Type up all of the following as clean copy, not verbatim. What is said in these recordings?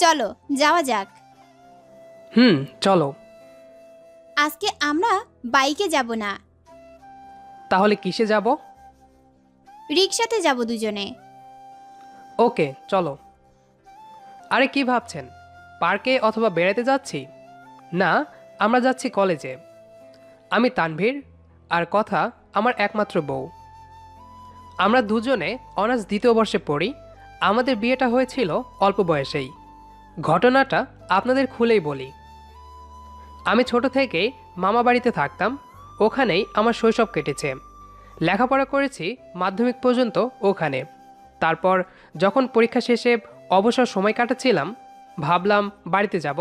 চলো যাওয়া যাক। হুম, চলো। আজকে আমরা বাইকে যাব না, তাহলে কিসে যাব? রিক্সাতে যাব দুজনে। ওকে, চলো। আরে কি ভাবছেন, পার্কে অথবা বেড়াতে যাচ্ছি? না, আমরা যাচ্ছি কলেজে। আমি তানভীর, আর কথা আমার একমাত্র বউ। আমরা দুজনে অনার্স দ্বিতীয় বর্ষে পড়ি। আমাদের বিয়েটা হয়েছিল অল্প বয়সেই। ঘটনাটা আপনাদের খুলেই বলি। আমি ছোট থেকেই মামা বাড়িতে থাকতাম, ওখানেই আমার শৈশব কেটেছে। লেখাপড়া করেছি মাধ্যমিক পর্যন্ত ওখানে। তারপর যখন পরীক্ষা শেষে অবসর সময় কাটাচ্ছিলাম, ভাবলাম বাড়িতে যাব,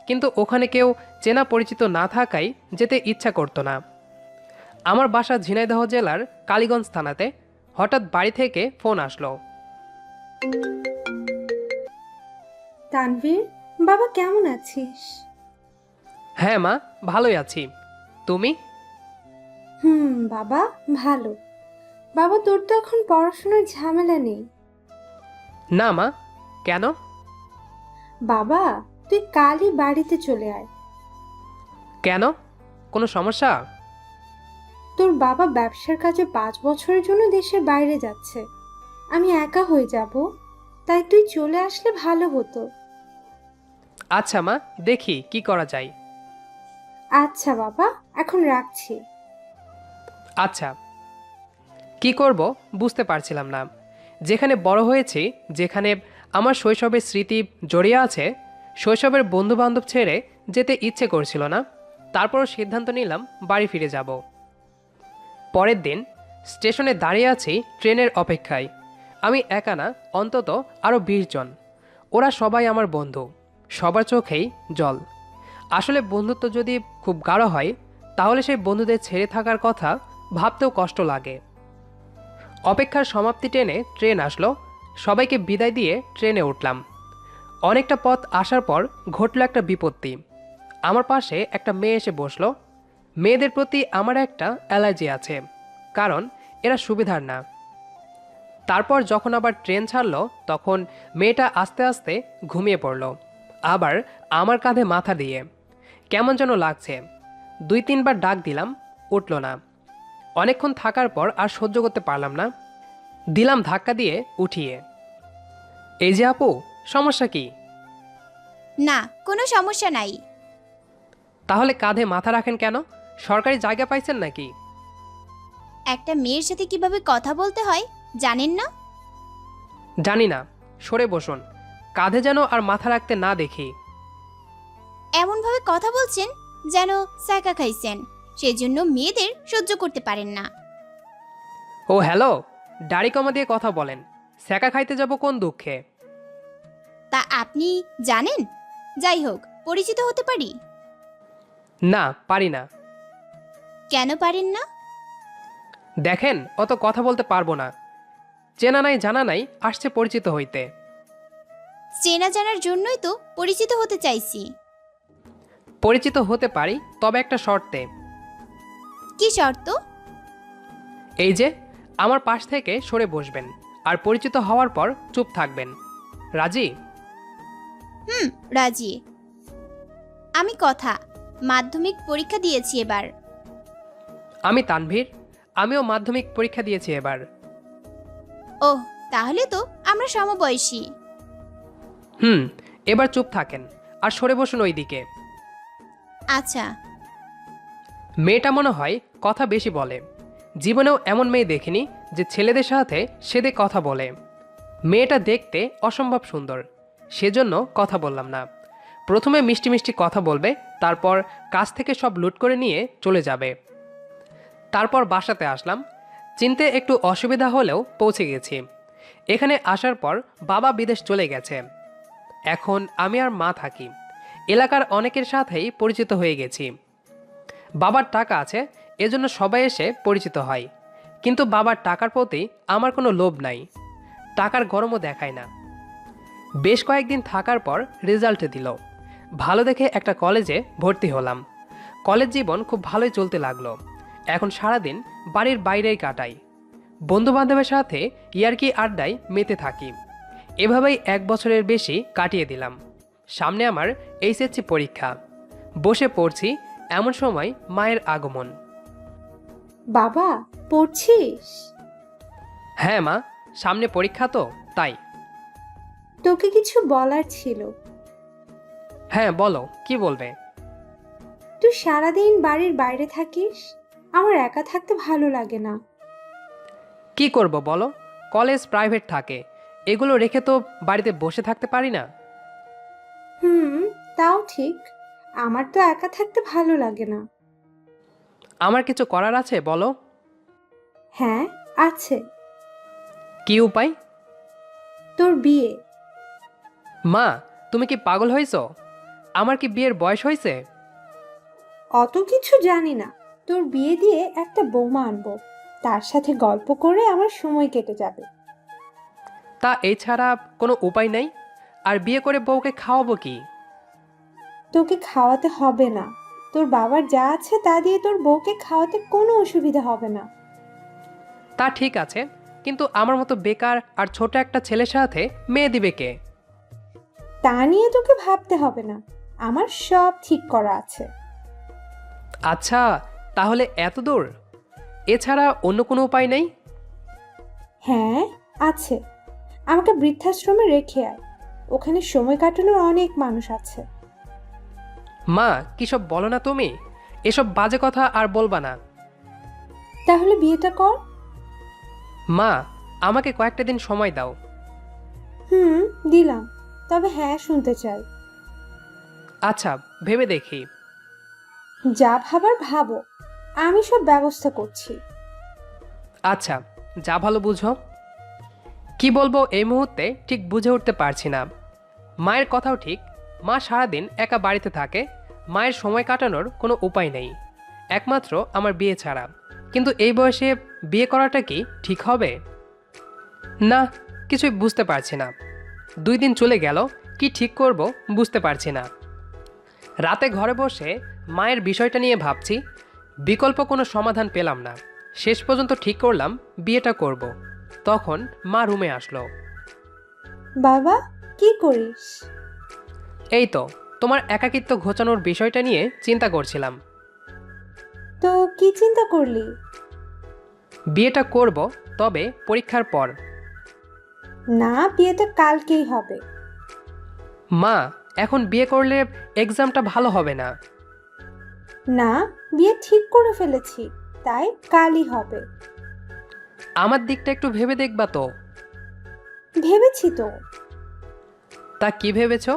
কিন্তু ওখানে কেউ চেনা পরিচিত না থাকায় যেতে ইচ্ছা করতো না। আমার বাসা ঝিনাইদহ জেলার কালীগঞ্জ থানাতে। হঠাৎ বাড়ি থেকে ফোন আসলো। তানভীর, বাবা কেমন আছিস? হ্যাঁ মা, ভালোই আছি। তুমি? বাবা ভালো। বাবা, তোর তো এখন পড়াশোনার ঝামেলা নেই। না মা, কেন? বাবা, তুই কালই বাড়িতে চলে আয়। কেন, কোনো সমস্যা? তোর বাবা ব্যবসার কাজে 5 বছরের জন্য দেশের বাইরে যাচ্ছে। আমি একা হয়ে যাব, তাই তুই চলে আসলে ভালো হতো। আচ্ছা মা, দেখি কি করা যায়। আচ্ছা বাবা, এখন রাখছি। আচ্ছা। কি করব বুঝতে পারছিলাম না। যেখানে বড় হয়েছি, যেখানে আমার শৈশবের স্মৃতি জড়িয়ে আছে, শৈশবের বন্ধু বান্ধব ছেড়ে যেতে ইচ্ছে করছিল না। তারপরও সিদ্ধান্ত নিলাম বাড়ি ফিরে যাব। পরের দিন স্টেশনে দাঁড়িয়ে আছি ট্রেনের অপেক্ষায়। আমি একা না, অন্তত আরও 20 জন। ওরা সবাই আমার বন্ধু, সবার চোখেই জল। আসলে বন্ধুত্ব যদি খুব গাঢ় হয়, তাহলে সেই বন্ধুদের ছেড়ে থাকার কথা ভাবতেও কষ্ট লাগে। অপেক্ষার সমাপ্তি টেনে ট্রেন আসলো। সবাইকে বিদায় দিয়ে ট্রেনে উঠলাম। অনেকটা পথ আসার পর ঘটল একটা বিপত্তি। আমার পাশে একটা মেয়ে এসে বসলো। মেয়েদের প্রতি আমার একটা অ্যালার্জি আছে, কারণ এরা সুবিধার না। তারপর যখন আবার ট্রেন ছাড়লো, তখন মেয়েটা আস্তে আস্তে ঘুমিয়ে পড়ল, আবার আমার কাঁধে মাথা দিয়ে। কেমন যেন লাগছে। 2-3 বার ডাক দিলাম, উঠল না। অনেকক্ষণ থাকার পর আর সহ্য করতে পারলাম না, দিলাম ধাক্কা দিয়ে উঠিয়ে। এই যে আপু, সমস্যা কি? না, কোনো সমস্যা নাই। তাহলে কাঁধে মাথা রাখেন কেন? সরকারি জায়গা পাইছেন নাকি? একটা মেয়ের সাথে কিভাবে কথা বলতে হয় জানেন না? জানি না, সরে বসুন, কাঁধে যেন আর মাথা রাখতে না দেখি। এমনভাবে কথা বলছেন যেন স্যাকা খাইছেন, সেজন্য মেয়েদের সহ্য করতে পারেন না। ও হ্যালো, দাড়ি কমা দিয়ে কথা বলেন। স্যাকা খাইতে যাব কোন দুঃখে? তা আপনি জানেন? যাই হোক, পরিচিত হতে পারি? না, পারি না। কেন পারেন না? দেখেন, অত কথা বলতে পারবো না। চেনা নাই জানা নাই, আসছে পরিচিত হইতে। চেনা জানার জন্যই তো পরিচিত হতে চাইছি। পরিচিত হতে পারি, তবে একটা শর্তে। কি শর্ত? এই যে, আমার পাশ থেকে সরে বসবেন, আর পরিচিত হওয়ার পর চুপ থাকবেন। রাজি? রাজি। আমি কথা মাধ্যমিক পরীক্ষা দিয়েছি এবার। আমি তানভীর, আমিও মাধ্যমিক পরীক্ষা দিয়েছি এবার। ওহ, তাহলে তো আমরা সমবয়সী। হুম, এবার চুপ থাকেন আর সরে বসুন ওইদিকে। আচ্ছা। মেয়েটা মনে হয় কথা বেশি বলে। জীবনেও এমন মেয়ে দেখিনি যে ছেলেদের সাথে সেদে কথা বলে। মেয়েটা দেখতে অসম্ভব সুন্দর, সেজন্য কথা বললাম না। প্রথমে মিষ্টি মিষ্টি কথা বলবে, তারপর কাছ থেকে সব লুট করে নিয়ে চলে যাবে। তারপর বাসাতে আসলাম। চিনতে একটু অসুবিধা হলেও পৌঁছে গেছি। এখানে আসার পর বাবা বিদেশ চলে গেছে। এখন আমি আর মা থাকি। এলাকার অনেকের সাথেই পরিচিত হয়ে গেছি। বাবার টাকা আছে, এজন্য সবাই এসে পরিচিত হয়। কিন্তু বাবার টাকার প্রতি আমার কোনো লোভ নাই, টাকার গরমও দেখায় না। বেশ কয়েকদিন থাকার পর রেজাল্ট দিল। ভালো দেখে একটা কলেজে ভর্তি হলাম। কলেজ জীবন খুব ভালোই চলতে লাগলো। এখন সারাদিন বাড়ির বাইরেই কাটাই। বন্ধুবান্ধবের সাথে ইয়ার্কি আড্ডায় মেতে থাকি। এভাবেই 1 বছরের বেশি কাটিয়ে দিলাম। সামনে আমার এইচএসসি পরীক্ষা। বসে পড়ছি, এমন সময় মায়ের আগমন। বাবা, পড়ছিস? হ্যাঁ মা, সামনে পরীক্ষা তো তাই। তোকে কিছু বলার ছিল। হ্যাঁ বলো, কি বলবে? তুই সারাদিন বাড়ির বাইরে থাকিস, আমার একা থাকতে ভালো লাগে না। কি করব বলো, কলেজ প্রাইভেট থাকে, এগুলো রেখে তো বাড়িতে বসে থাকতে পারি না। হুম, তাও ঠিক। আমার তো একা থাকতে ভালো লাগে না। আমার কিছু করার আছে বলো। হ্যাঁ, আছে। কি উপায়? তোর বিয়ে। মা, তুমি কি পাগল হয়েছো? আমার কি বিয়ের বয়স হয়েছে? অত কিছু জানি না। তোর বিয়ে দিয়ে একটা বৌমা আনবো, তার সাথে গল্প করে আমার সময় কেটে যাবে। তা এছাড়া কোনো উপায় নেই? আর বিয়ে করে বউকে খাওয়াবো কি? তোকে খাওয়াতে হবে না। তোর বাবার যা আছে তা দিয়ে তোর বউকে খাওয়াতে কোনো অসুবিধা হবে না। তা ঠিক আছে, কিন্তু আমার মতো বেকার আর ছোট একটা ছেলের সাথে মেয়ে দিবে কে? তা নিয়ে তোকে ভাবতে হবে না, আমার সব ঠিক করা আছে। আচ্ছা, তাহলে এত দূর? এছাড়া অন্য কোনো উপায় নেই? হ্যাঁ, আছে। আমাকে বৃদ্ধাশ্রমে রেখে আয়, ওখানে সময় কাটানোর অনেক মানুষ আছে। মা, কিসব বলো না তুমি? এসব বাজে কথা আর বলবা না। তাহলে বিয়েটা কর। মা, আমাকে কয়েকটা দিন সময় দাও। হুম, দিলাম। তবে হ্যাঁ শুনতে চাই। আচ্ছা, ভেবে দেখি। যা ভাবার ভাবো, আমি সব ব্যবস্থা করছি। আচ্ছা, যা ভালো বুঝো। কি বলবো এই মুহূর্তে ঠিক বুঝে উঠতে পারছি না। মায়ের কথাও ঠিক, মা সারাদিন একা বাড়িতে থাকে, মায়ের সময় কাটানোর কোনো উপায় নেই, একমাত্র আমার বিয়ে ছাড়া। কিন্তু এই বয়সে বিয়ে করাটা কি ঠিক হবে? না, কিছুই বুঝতে পারছি না। 2 দিন চলে গেল, কি ঠিক করব বুঝতে পারছি না। রাতে ঘরে বসে মায়ের বিষয়টা নিয়ে ভাবছি, বিকল্প কোনো সমাধান পেলাম না। শেষ পর্যন্ত ঠিক করলাম বিয়েটা করব। তখন মা রুমে আসলো। বাবা, কি করিস? এই তো তোমার একাকিত্ব ঘোচানোর বিষয়টা নিয়ে চিন্তা করছিলাম। তো কি চিন্তা করলি? বিয়েটা করব, তবে পরীক্ষার পর। না, বিয়েটা কালকেই হবে। মা, এখন বিয়ে করলে এক্সামটা ভালো হবে না। না, বিয়ে ঠিক করে ফেলেছি, তাই কালই হবে। আমার দিকটা একটু ভেবে দেখবা তো। ভেবেছি তো। তা কি ভেবেছো?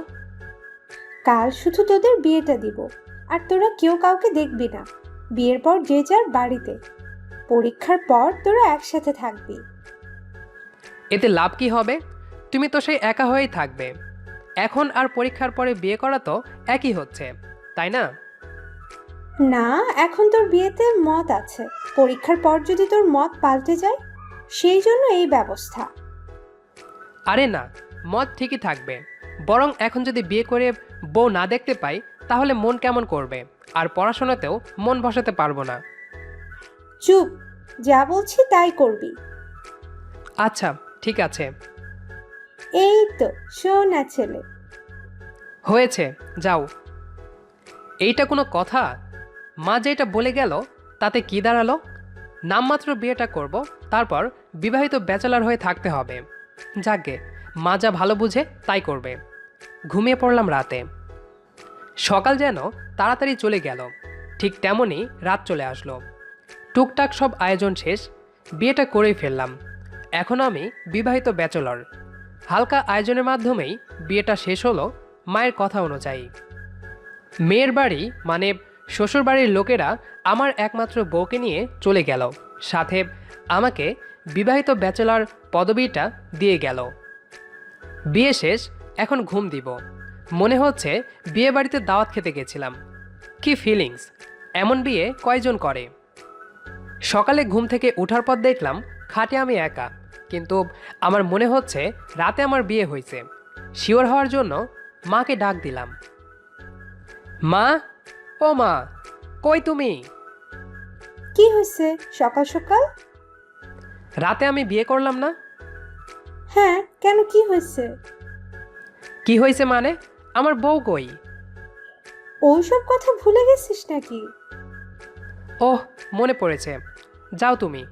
কাল শুধু তোদের বিয়েটা দিব, আর তোরা কেউ কাউকে দেখবি না। বিয়ের পর যে যার বাড়িতে। পরীক্ষার পর তোরা একসাথে থাকবি। এতে লাভ কি হবে? তুমি তো সেই একা হয়েই থাকবে। এখন আর পরীক্ষার পরে বিয়ে করা তো একই হচ্ছে, তাই না? না, এখন তোর বিয়েতে মত আছে। পরীক্ষার পর যদি তোর মত পাল্টে যায়, সেই জন্য এই ব্যবস্থা। আরে না, মত ঠিকই থাকবে। বরং এখন যদি বিয়ে করে বউ না দেখতে পাই, তাহলে মন কেমন করবে, আর পড়াশোনাতেও মন বসাতে পারবো না। চুপ, যা বলছি তাই করবি। আচ্ছা, ঠিক আছে। এই তো শোনা ছেলে। হয়েছে, যাও। এইটা কোনো কথা? মা যেটা বলে গেল তাতে কি দাঁড়ালো? নামমাত্র বিয়েটা করব, তারপর বিবাহিত ব্যাচেলার হয়ে থাকতে হবে। যাকগে, মা যা ভালো বুঝে তাই করবে। ঘুমিয়ে পড়লাম রাতে। সকাল যেন তাড়াতাড়ি চলে গেল, ঠিক তেমনই রাত চলে আসলো। টুকটাক সব আয়োজন শেষ, বিয়েটা করেই ফেললাম। এখন আমি বিবাহিত ব্যাচেলর। হালকা আয়োজনের মাধ্যমেই বিয়েটা শেষ হলো মায়ের কথা অনুযায়ী। মেয়ের বাড়ি মানে শ্বশুর বাড়ির লোকেরা আমার একমাত্র বউকে নিয়ে চলে গেল, সাথে আমাকে বিবাহিত ব্যাচেলর পদবিটা দিয়ে গেল। বিয়ে শেষ, এখন ঘুম দিব। মনে হচ্ছে বিয়ে বাড়িতে দাওয়াত খেতে গেছিলাম। কি ফিলিংস! এমন বিয়ে কয়জন করে? সকালে ঘুম থেকে ওঠার পর দেখলাম খাটে আমি একা, কিন্তু আমার মনে হচ্ছে রাতে আমার বিয়ে হয়েছে। শিওর হওয়ার জন্য মাকে ডাক দিলাম। মা, ও মা, কই তুমি? কি হয়েছে সকাল সকাল? রাতে আমি বিয়ে করলাম না। হ্যাঁ, কেন, কি হয়েছে? কি হয়েছে মানে? আমার বউ কই? ওইসব কথা ভুলে গেছিস নাকি? ওহ, মনে পড়েছে। যাও তুমি।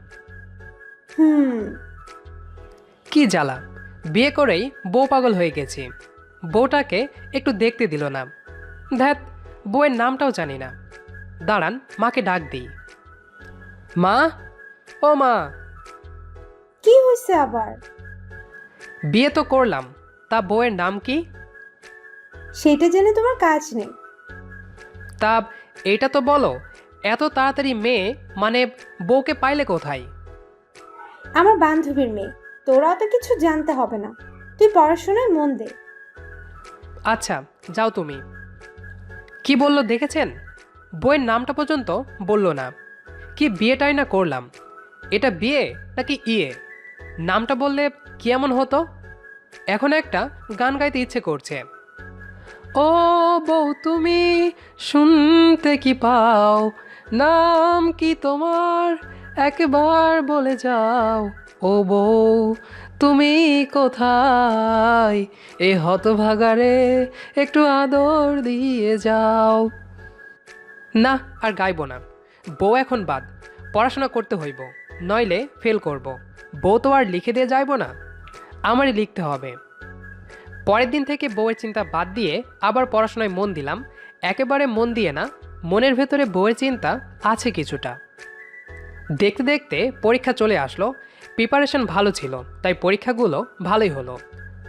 হুম। কি জ্বালা, বিয়ে করেই বউ পাগল হয়ে গেছি। বউটাকে একটু দেখতে দিল না। ধ্যাত, বউয়ের নামটাও জানি না। দাঁড়ান, মাকে ডাক দিই। মা, ও মা। কি হয়েছে আবার? বিয়ে তো করলাম, তা বউয়ের নাম কি? সেটা জেনে তোমার কাজ নেই। তা এটা তো বলো, এত তাড়াতাড়ি মেয়ে মানে বউকে পাইলে কোথায়? আমার বান্ধবীর মেয়ে, তোরা তো কিছু জানতে হবে না। তুই পড়াশোনায় মন দে। আচ্ছা, যাও তুমি। কি বললো দেখেছেন? বউয়ের নামটা পর্যন্ত বলল না। কি বিয়েটাই না করলাম, এটা বিয়ে নাকি ইয়ে? নামটা বললে কি এমন হতো? এখন একটা গান গাইতে ইচ্ছে করছে। ও বউ তুমি শুনতে কি পাও, নাম কি তোমার একবার বলে যাও। ও বউ তুমি কোথায়, এ হতভাগারে একটু আদর দিয়ে যাও। না, আর গাইব না। বউ এখন বাদ, পড়াশোনা করতে হইব, নইলে ফেল করব। বউ তো আর লিখে দিয়ে যাইব না, আমারই লিখতে হবে। পরের দিন থেকে বউয়ের চিন্তা বাদ দিয়ে আবার পড়াশোনায় মন দিলাম। একেবারে মন দিয়ে না, মনের ভেতরে বউয়ের চিন্তা আছে কিছুটা। দেখতে দেখতে পরীক্ষা চলে আসলো। প্রিপারেশন ভালো ছিল, তাই পরীক্ষাগুলো ভালোই হলো।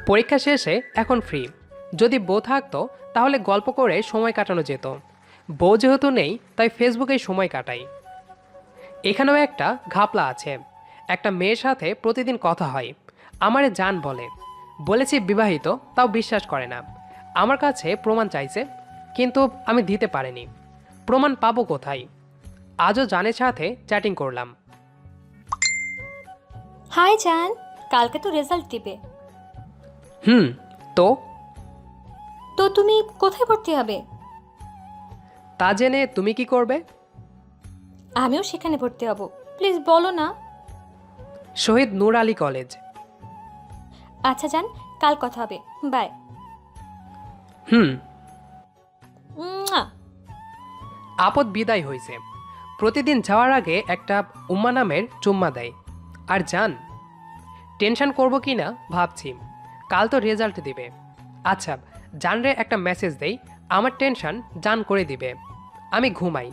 পরীক্ষা শেষে এখন ফ্রি। যদি বউ থাকতো তাহলে গল্প করে সময় কাটানো যেত। বউ যেহেতু নেই, তাই ফেসবুকেই সময় কাটাই। এখানেও একটা ঘাপলা আছে। একটা মেয়ের সাথে প্রতিদিন কথা হয়, আমারে জান বলে। বলেছি বিবাহিত, তাও বিশ্বাস করে না। আমার কাছে প্রমাণ চাইছে, কিন্তু আমি দিতে পারিনি। প্রমাণ পাবো কোথায়? আজও জানের সাথে চ্যাটিং করলাম। হাই জান, কালকে তো রেজাল্ট দিবে। হুম, তো তো তুমি কোথায় ভর্তি হবে? তা জেনে তুমি কি করবে? আমিও সেখানে ভর্তি হব। প্লিজ বলো না। শহীদ নূর আলী কলেজ। আচ্ছা জান, কাল কথা হবে। বাই। হুম। মুয়া। আপদ বিদায় হয়েছে। প্রতিদিন যাওয়ার আগে একটা উম্মা নামের চুম্মা দেয়। আর জান, টেনশন করব কি না ভাবছি। কাল তো রেজাল্ট দিবে। আচ্ছা, জানরে একটা মেসেজ দেই, আমার টেনশন জান করে দিবে। আমি ঘুমাই।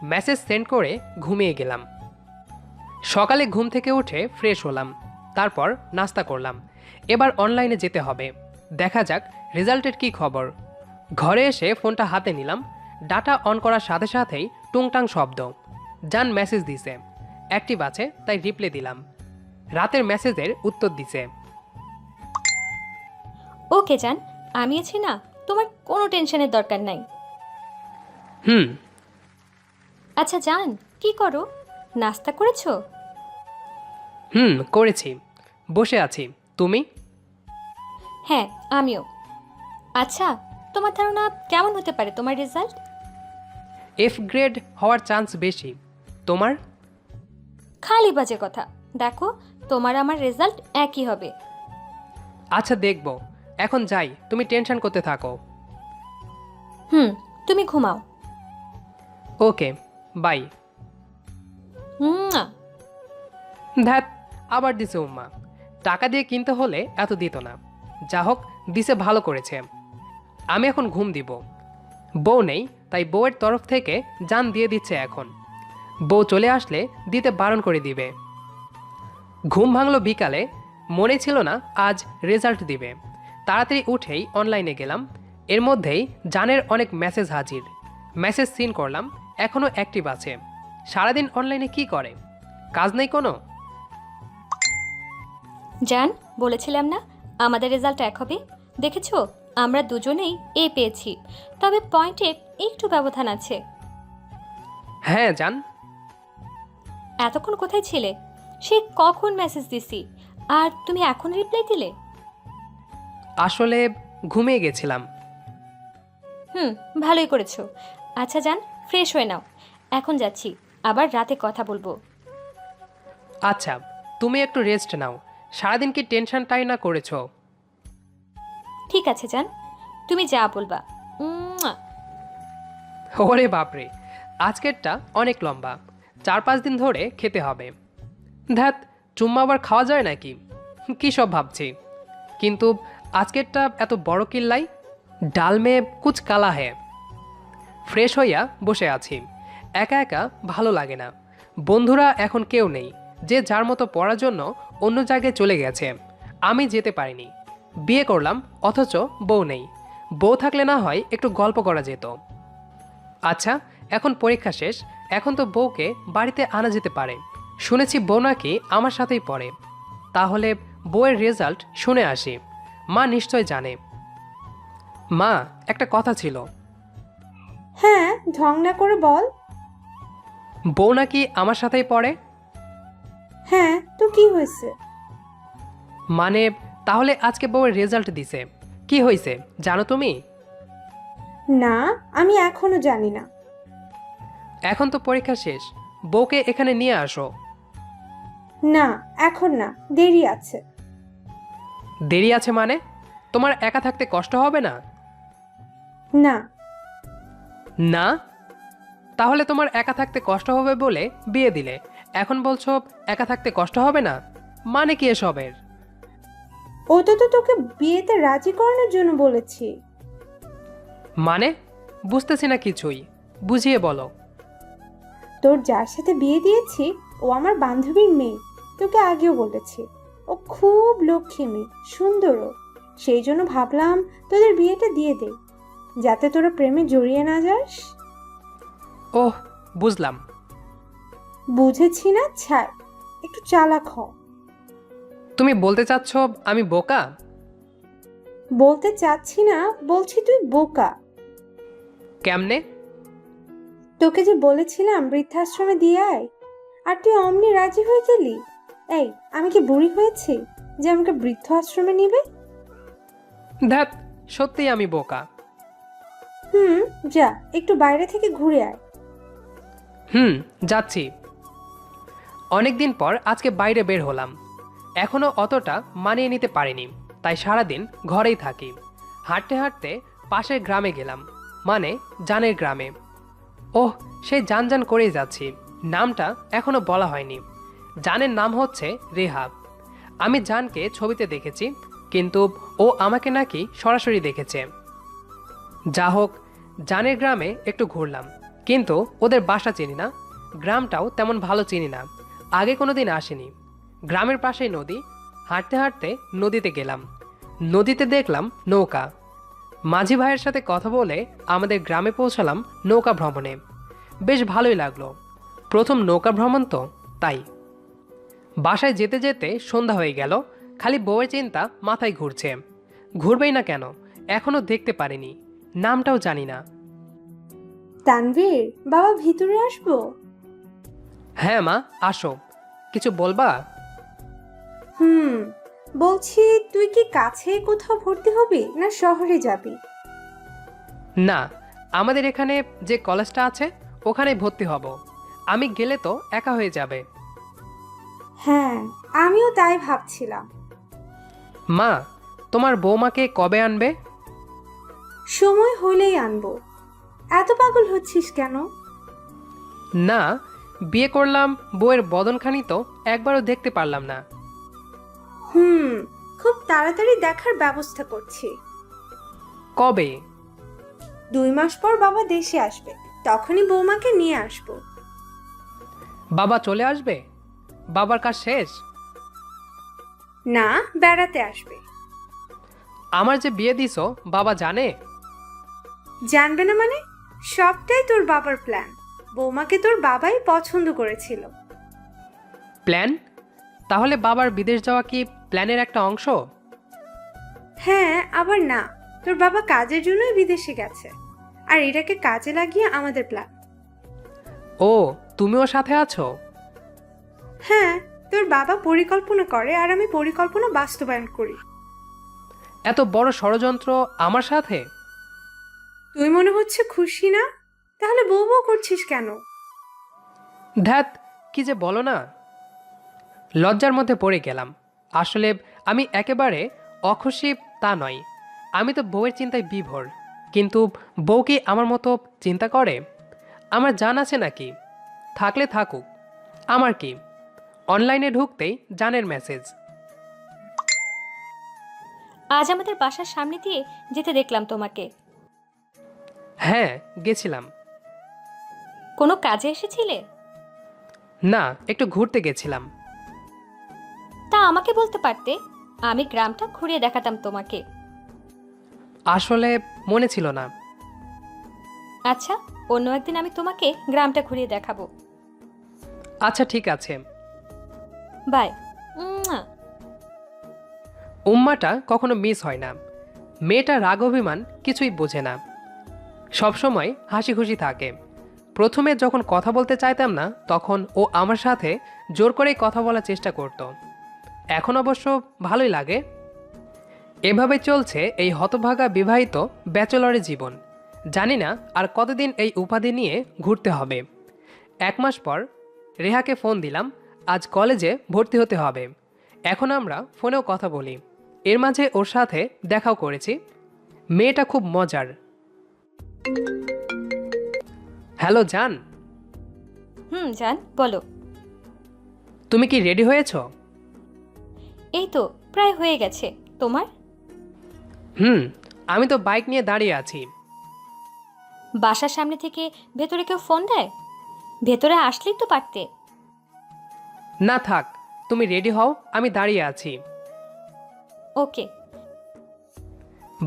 মেসেজ সেন্ড করে ঘুমিয়ে গেলাম। সকালে ঘুম থেকে উঠে ফ্রেশ হলাম, তারপর নাস্তা করলাম। এবার অনলাইনে যেতে হবে, দেখা যাক রেজাল্টের কি খবর। ঘরে এসে ফোনটা হাতে নিলাম। ডাটা অন করার সাথে সাথেই টুংটাং শব্দ। জান মেসেজ দিছে, অ্যাক্টিভ আছে তাই রিপ্লাই দিলাম। রাতের মেসেজের উত্তর দিছে। ওকে জান, আমি আছি না, তোমার কোনো টেনশনের দরকার নাই। হুম। আচ্ছা জান, কি করো? নাস্তা করেছো? হুম, করেছি, বসে আছি। তুমি? হ্যাঁ, আমিও। আচ্ছা, তোমার ধারণা কেমন হতে পারে তোমার রেজাল্ট? এফ গ্রেড হওয়ার চান্স বেশি। তোমার? খালি বাজে কথা। দেখো, তোমার আমার রেজাল্ট একই হবে। আচ্ছা, দেখব। এখন যাই, তুমি টেনশন করতে থাকো। হুম, তুমি ঘুমাও। ওকে, বাই। মুয়া। ধ্যাত, আবার দিছে উম্মা। টাকা দিয়ে কিনতে হলে এত দিত না। যা হোক, দিছে ভালো করেছে। আমি এখন ঘুম দিব। বউ নেই, তাই বউয়ের তরফ থেকে জান দিয়ে দিচ্ছে এখন। বউ চলে আসলে দিতে বারণ করে দিবে। ঘুম ভাঙলো বিকালে। মনে ছিল না আজ রেজাল্ট দিবে। তাড়াতাড়ি উঠেই অনলাইনে গেলাম। এর মধ্যেই জানের অনেক মেসেজ হাজির। মেসেজ সিন করলাম, এখনও অ্যাক্টিভ আছে। সারাদিন অনলাইনে কি করে? কাজ নেই কোনো? জান, বলেছিলাম না আমাদের রেজাল্ট এক হবে। দেখেছো, আমরা দুজনেই এ পেয়েছি, তবে পয়েন্টে একটু ব্যবধান আছে। হ্যাঁ জান। এতক্ষণ কোথায় ছিলে? সে কখন মেসেজ দিছি, আর তুমি এখন রিপ্লাই দিলে? আসলে ঘুমিয়ে গেছিলাম। হুম, ভালোই করেছো। আচ্ছা জান, ফ্রেশ হয়ে নাও। এখন যাচ্ছি, আবার রাতে কথা বলবো। আচ্ছা, তুমি একটু রেস্ট নাও। সারাদিন কি টেনশনটাই না করেছো? ঠিক আছে জান, তুমি যা বলবা। উম্মুয়া। ওরে বাপরে, আজকেরটা অনেক লম্বা, 4-5 দিন ধরে খেতে হবে। ধ্যাত, চুম্মা আবার খাওয়া যায় নাকি? কী সব ভাবছি। কিন্তু আজকেরটা এত বড় কিল্লাই, ডাল মে কুচ কালা হে। ফ্রেশ হইয়া বসে আছি, একা একা ভালো লাগে না। বন্ধুরা এখন কেউ নেই, যে যার মতো পড়ার জন্য অন্য জায়গায় চলে গেছে। আমি যেতে পারিনি। বিয়ে করলাম অথচ বউ নেই। বউ থাকলে না হয় একটু গল্প করা যেত। আচ্ছা, এখন পরীক্ষা শেষ, এখন তো বউকে বাড়িতে আনা যেতে পারে। শুনেছি বউ নাকি আমার সাথেই পড়ে। তাহলে বউয়ের রেজাল্ট শুনে আসি, মা নিশ্চয় জানে। মা, একটা কথা ছিল। হ্যাঁ, ঢং না করে বল। বউ নাকি আমার সাথেই পড়ে? হ্যাঁ, তো কি হয়েছে? মানে, তাহলে আজকে বউয়ের রেজাল্ট দিছে, কি হয়েছে জানো তুমি? না, আমি এখনো জানি না। এখন তো পরীক্ষা শেষ, বউকে এখানে নিয়ে আসো। না, এখন না, দেরি আছে। দেরি আছে মানে? তোমার একা থাকতে কষ্ট হবে না? না। না? তাহলে তোমার একা থাকতে কষ্ট হবে বলে বিয়ে দিলে, এখন বলছো একা থাকতে কষ্ট হবে না? মানে কি এসবের? তো তোকে বিয়েতে রাজি করানোর জন্য বলেছি। মানে বুঝতেছি না কিছুই, বুঝিয়ে বলো। তোর যার সাথে বিয়ে দিয়েছি ও আমার বান্ধবীর মেয়ে, তোকে আগেও বলেছি। ও খুব লক্ষ্মী মেয়ে, সুন্দরও। সেই জন্য ভাবলাম তোদের বিয়েটা দিয়ে দে, যাতে তোরা প্রেমে জড়িয়ে না যাস। ওহ, বুঝলাম। বুঝেছি না ছাড়, একটু চালাক হ। তুমি বলতে চাচ্ছ আমি বোকা? বলতে চাচ্ছি না, বলছি তুই বোকা। কেমনে? তোকে যে বলেছিলাম বৃদ্ধাশ্রমে দিয়ে আয়, আর তুই অমনি রাজি হয়ে গেলি। এই, আমি কি বুড়ি হয়েছি যে আমাকে বৃদ্ধ আশ্রমে নিবে? ধ্যাত, সত্যিই আমি বোকা। যা, একটু বাইরে থেকে ঘুরে আয়। যাচ্ছি। অনেকদিন পর আজকে বাইরে বের হলাম। এখনো অতটা মানিয়ে নিতে পারিনি, তাই সারাদিন ঘরেই থাকি। হাঁটতে হাঁটতে পাশের গ্রামে গেলাম, মানে জানের গ্রামে। ওহ, সেই জান জান করেই যাচ্ছি। নামটা এখনো বলা হয়নি। জানের নাম হচ্ছে রেহা। আমি জানকে ছবিতে দেখেছি, কিন্তু ও আমাকে নাকি সরাসরি দেখেছে। যা হোক, জানের গ্রামে একটু ঘুরলাম, কিন্তু ওদের বাসা চিনি না, গ্রামটাও তেমন ভালো চিনি না, আগে কোনোদিন আসেনি। গ্রামের পাশেই নদী, হাঁটতে হাঁটতে নদীতে গেলাম। নদীতে দেখলাম নৌকা। মাঝি ভাইয়ের সাথে কথা বলে আমাদের গ্রামে পৌঁছালাম নৌকা ভ্রমণে। বেশ ভালোই লাগলো, প্রথম নৌকা ভ্রমণ তো, তাই। বাসায় যেতে যেতে সন্ধ্যা হয়ে গেল, খালি বউয়ের চিন্তা মাথায় ঘুরছে। ঘুরবেই না কেন, এখনো দেখতে পারিনি, নামটাও জানি না। তানভীর, বাবা ভিতরে আসবো? হ্যাঁ মা, আসো। কিছু বলবা? বলছি, তুই কি কাছে কোথাও ভর্তি হবি না শহরে যাবি? না, আমাদের এখানে যে কলেজটা আছে ওখানে ভর্তি হব। আমি গেলে তো একা হয়ে যাবে। হ্যাঁ, আমিও তাই ভাবছিলাম। মা, তোমার বৌমাকে কবে আনবে? সময় হলেই আনবো। এত পাগল হচ্ছিস কেন? না, বিয়ে করলাম, বউয়ের বদনখানি তো একবারও দেখতে পারলাম না। খুব তাড়াতাড়ি দেখার ব্যবস্থা করছি। কবে? 2 মাস পর বাবা দেশে আসবে, তখনই বৌমাকে নিয়ে আসবো। বাবা চলে আসবে? বাবার কাজ শেষ? না, বেড়াতে আসবে। আমার যে বিয়ে দিছো বাবা জানে? জানবে না মানে? সবটাই তোর বাবার প্ল্যান। বৌমাকে তোর বাবাই পছন্দ করেছিল। প্ল্যান? তাহলে বাবার বিদেশ যাওয়া কি প্ল্যানের একটা অংশ? হ্যাঁ, আবার না, তোর বাবা কাজের জন্যই বিদেশে গেছে, আর এটাকে কাজে লাগিয়ে আমাদের প্ল্যান। ও, তুমিও সাথে আছো? হ্যাঁ, তোর বাবা পরিকল্পনা করে আর আমি পরিকল্পনা বাস্তবায়ন করি। এত বড় ষড়যন্ত্র আমার সাথে? তুই মনে হচ্ছে খুশি না? তাহলে বউ বউ করছিস কেন? ধ্যাত, কি যে বলো না। লজ্জার মধ্যে পড়ে গেলাম। আসলে আমি একেবারে অখুশি তা নয়, আমি তো বউয়ের চিন্তায় বিভোর, কিন্তু বউ কি আমার মতো চিন্তা করে? আমার জান আছে নাকি? থাকলে থাকুক, আমার কি? অনলাইনে ঢুকতেই জানের মেসেজ। আজ আমাদের বাসার সামনে দিয়ে যেতে দেখলাম তোমাকে। হ্যাঁ, গেছিলাম। কোনো কাজে এসেছিলে? না, একটু ঘুরতে গেছিলাম। তা আমাকে বলতে পারতে, আমি গ্রামটা ঘুরিয়ে দেখাতাম তোমাকে। আসলে মনে ছিল না। আচ্ছা, অন্য একদিন আমি তোমাকে গ্রামটা ঘুরিয়ে দেখাবো। আচ্ছা ঠিক আছে। বাই। উম্মাটা কখনো মিস হয় না। মেয়েটা রাগ অভিমান কিছুই বোঝে না, সবসময় হাসি খুশি থাকে। প্রথমে যখন কথা বলতে চাইতাম না তখন ও আমার সাথে জোর করেই কথা বলার চেষ্টা করত। এখন অবশ্য ভালোই লাগে। এভাবে চলছে এই হতভাগা বিবাহিত ব্যাচেলরের জীবন। জানি না আর কতদিন এই উপাধি নিয়ে ঘুরতে হবে। 1 মাস পর রেহাকে ফোন দিলাম, আজ কলেজে ভর্তি হতে হবে। এখন আমরা ফোনেও কথা বলি। এর মাঝে ওর সাথে দেখাও করেছি। মেয়েটা খুব মজার। হ্যালো জান, জান বলো। তুমি কি রেডি হয়েছো? এই তো প্রায় হয়ে গেছে। তোমার? আমি তো বাইক নিয়ে দাঁড়িয়ে আছি। বাসার সামনে থেকে ভেতরে কেউ ফোন দেয়? ভেতরে আসলেই তো পারতে। না থাক, তুমি রেডি হও, আমি দাঁড়িয়ে আছি। ওকে।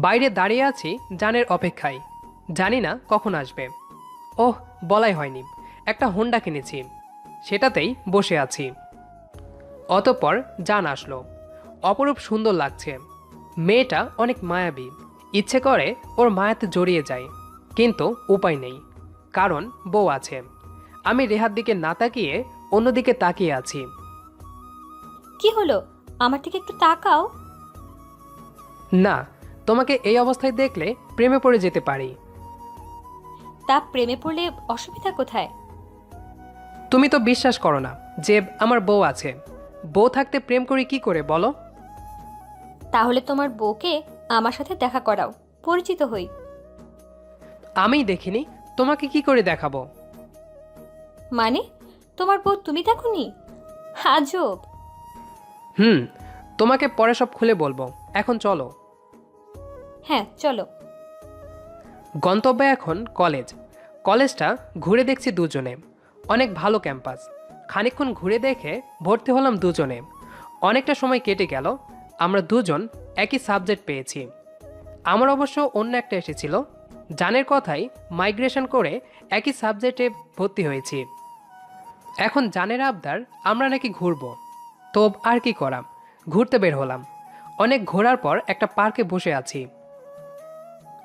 বাইরে দাঁড়িয়ে আছি জানের অপেক্ষায়। জানি না কখন আসবে। ওহ, বলাই হয়নি, একটা হোন্ডা কিনেছি, সেটাতেই বসে আছি। অতঃপর জান আসলো। অপরূপ সুন্দর লাগছে। মেয়েটা অনেক মায়াবী। ইচ্ছে করে ওর মায়াতে জড়িয়ে যায়, কিন্তু উপায় নেই, কারণ বউ আছে। আমি রেহার দিকে না তাকিয়ে অন্যদিকে তাকিয়ে আছি। কি হলো? আমার দিকে একটু তাকাও। না, তোমাকে এই অবস্থায় দেখলে প্রেমে পড়ে যেতে পারি। তা প্রেমে পড়লে অসুবিধা কোথায়? তুমি তো বিশ্বাস করো না যে আমার বউ আছে। বউ থাকতে প্রেম করি কি করে বলো? তাহলে তোমার বউকে আমার সাথে দেখা করাও, পরিচিত হই। আমিই দেখিনি, তোমাকে কি করে দেখাবো? মানে তোমার বউ তুমি দেখোনি? আজব। তোমাকে পরে সব খুলে বলবো, এখন চলো। হ্যাঁ চলো। গন্তব্যে এখন কলেজ। কলেজটা ঘুরে দেখছি দুজনে। অনেক ভালো ক্যাম্পাস। খানিকক্ষণ ঘুরে দেখে ভর্তি হলাম দুজনে। অনেকটা সময় কেটে গেল। আমরা দুজন একই সাবজেক্ট পেয়েছি। আমার অবশ্য অন্য একটা এসেছিল। জানের কথাই মাইগ্রেশন করে একই সাবজেক্টে ভর্তি হয়েছি। এখন জানের আবদার আমরা নাকি ঘুরবো। তো আর কি করাম, ঘুরতে বের হলাম। অনেক ঘোরার পর একটা পার্কে বসে আছি।